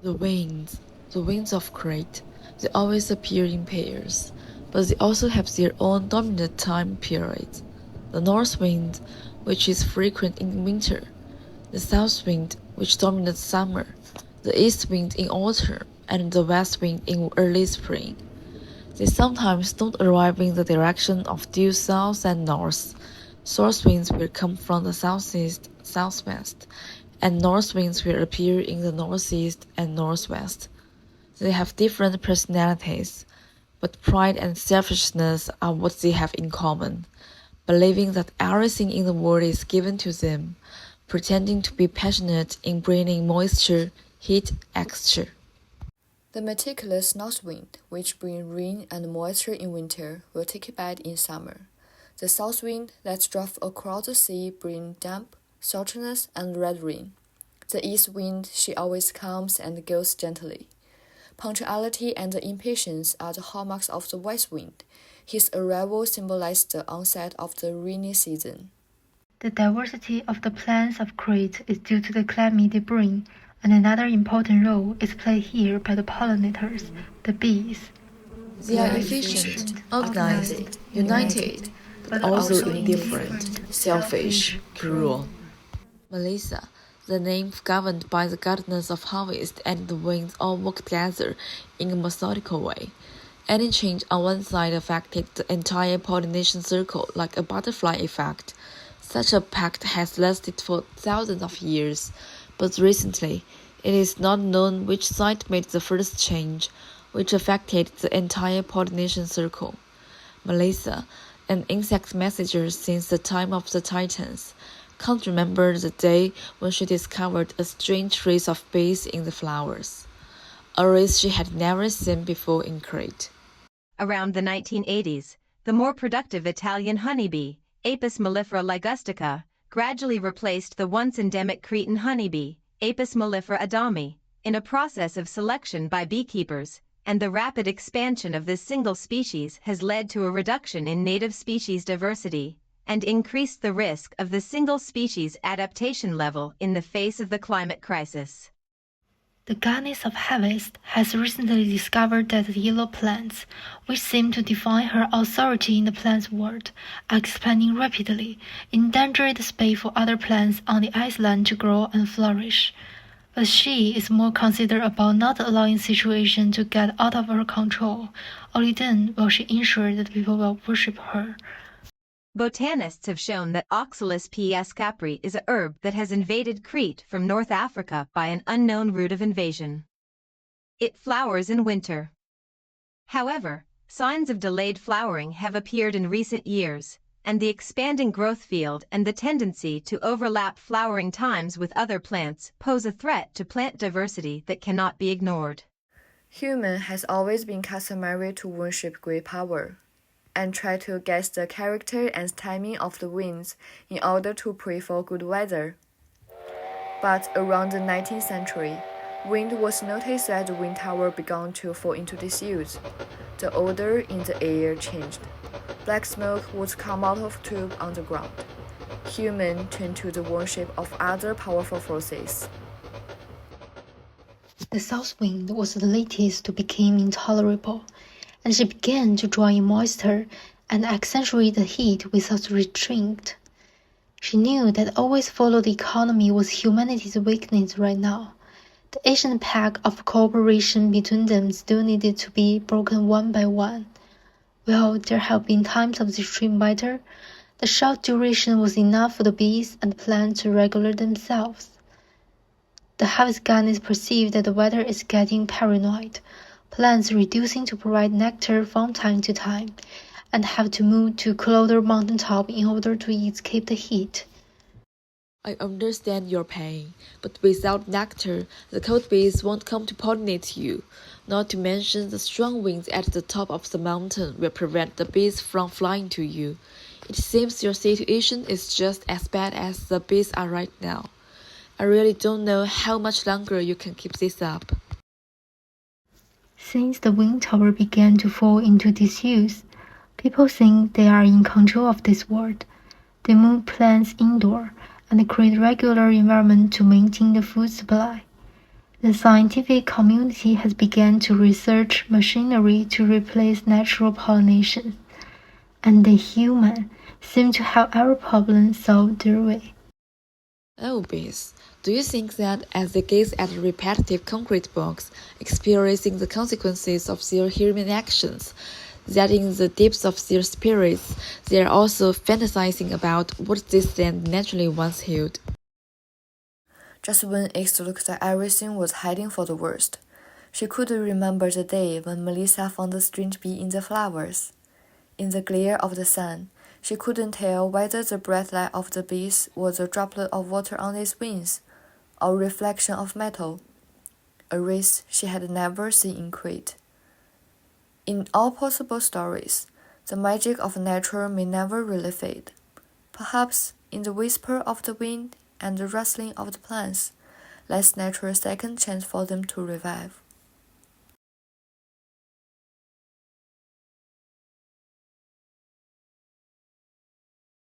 The winds, the winds of Crete, they always appear in pairs, but they also have their own dominant time periods. The north wind, which is frequent in winter, the south wind, which dominates summer, the east wind in autumn, and the west wind in early spring. They sometimes don't arrive in the direction of due south and north. South winds will come from the southeast, southwest, and north winds will appear in the northeast and northwest. They have different personalities, but pride and selfishness are what they have in common, believing that everything in the world is given to them, pretending to be passionate in bringing moisture, heat, texture. The meticulous north wind, which brings rain and moisture in winter, will take a bite in summer. The south wind that drives across the sea brings damp, saltiness, and red rain. The east wind, she always comes and goes gently. Punctuality and impatience are the hallmarks of the west wind. His arrival symbolizes the onset of the rainy season. The diversity of the plants of Crete is due to the climate they bring, and another important role is played here by the pollinators, the bees. They are efficient, organized, united, but also indifferent, selfish, cruel. Melissa, the nymph governed by the gardeners of harvest and the winds all work together in a methodical way. Any change on one side affected the entire pollination circle like a butterfly effect. Such a pact has lasted for thousands of years, but recently it is not known which side made the first change, which affected the entire pollination circle. Melissa, an insect messenger since the time of the Titans, can't remember the day when she discovered a strange race of bees in the flowers, a race she had never seen before in Crete. Around the 1980s, the more productive Italian honeybee, Apis mellifera ligustica, gradually replaced the once endemic Cretan honeybee, Apis mellifera adami, in a process of selection by beekeepers, and the rapid expansion of this single species has led to a reduction in native species diversity and increased the risk of the single species adaptation level in the face of the climate crisis. The goddess of harvest has recently discovered that the yellow plants, which seem to define her authority in the plant world, are expanding rapidly, endangering the space for other plants on the island to grow and flourish. But she is more considerate about not allowing the situation to get out of her control. Only then will she ensure that people will worship her. Botanists have shown that Oxalis ps capri is a herb that has invaded Crete from North Africa by an unknown route of invasion. It flowers in winter. However, signs of delayed flowering have appeared in recent years, and the expanding growth field and the tendency to overlap flowering times with other plants pose a threat to plant diversity that cannot be ignored. Human has always been customary to worship great power and try to guess the character and timing of the winds in order to pray for good weather. But around the 19th century, wind was noticed that the wind tower began to fall into disuse. The odor in the air changed. Black smoke would come out of tube on the ground. Humans turned to the worship of other powerful forces. The south wind was the latest to become intolerable, and she began to draw in moisture and accentuate the heat without restraint. She knew that always follow the economy was humanity's weakness right now. The ancient pact of cooperation between them still needed to be broken one by one. While there have been times of extreme weather, the short duration was enough for the bees and plants to regulate themselves. The harvest goddess perceived that the weather is getting paranoid, plants reducing to provide nectar from time to time, and have to move to closer mountaintop in order to escape the heat. I understand your pain, but without nectar, the cold bees won't come to pollinate you. Not to mention the strong winds at the top of the mountain will prevent the bees from flying to you. It seems your situation is just as bad as the bees are right now. I really don't know how much longer you can keep this up. Since the wind tower began to fall into disuse, people think they are in control of this world. They move plants indoor and create regular environment to maintain the food supply. The scientific community has begun to research machinery to replace natural pollination, and the humans seem to have our problem solved their way. Oh, Bess, do you think that as they gaze at repetitive concrete blocks, experiencing the consequences of their human actions, that in the depths of their spirits, they are also fantasizing about what this land naturally once held? Just when it looked like everything was heading for the worst, she could remember the day when Melissa found the strange bee in the flowers. In the glare of the sun, she couldn't tell whether the bright light of the bees was a droplet of water on its wings, or a reflection of metal, a race she had never seen in Crete. In all possible stories, the magic of nature may never really fade. Perhaps in the whisper of the wind and the rustling of the plants, let's nature a second chance for them to revive.